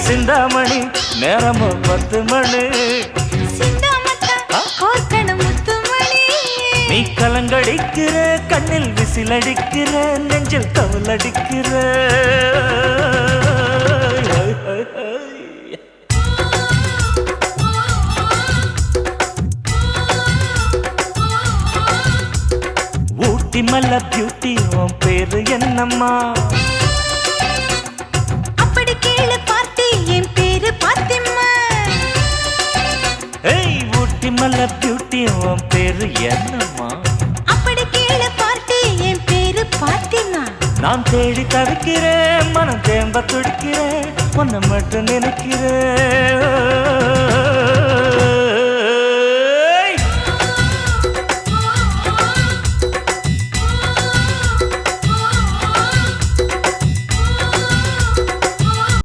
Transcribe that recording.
சிந்தாமணி நேரமோ 10 மணி நீ கலங்கடிக்கிற கண்ணில் விசிலடிக்கிற நெஞ்சில் கவலடிக்கிற ஊட்டி மல்ல பியூட்டி உன் பேரு என்னம்மா அப்படி கேளு பார்த்தி என் பேரு பாத்திமா ஏய் ஊட்டி மல்ல பியூட்டி உன் பேரு என்னம்மா அப்படி கேளு பார்த்தி என் பேரு பாத்திமா நான் தேடி தவிக்கிறேன் மனம் தேம்ப துடிக்கிறேன் உன்னை மட்டும் நினைக்கிறேன்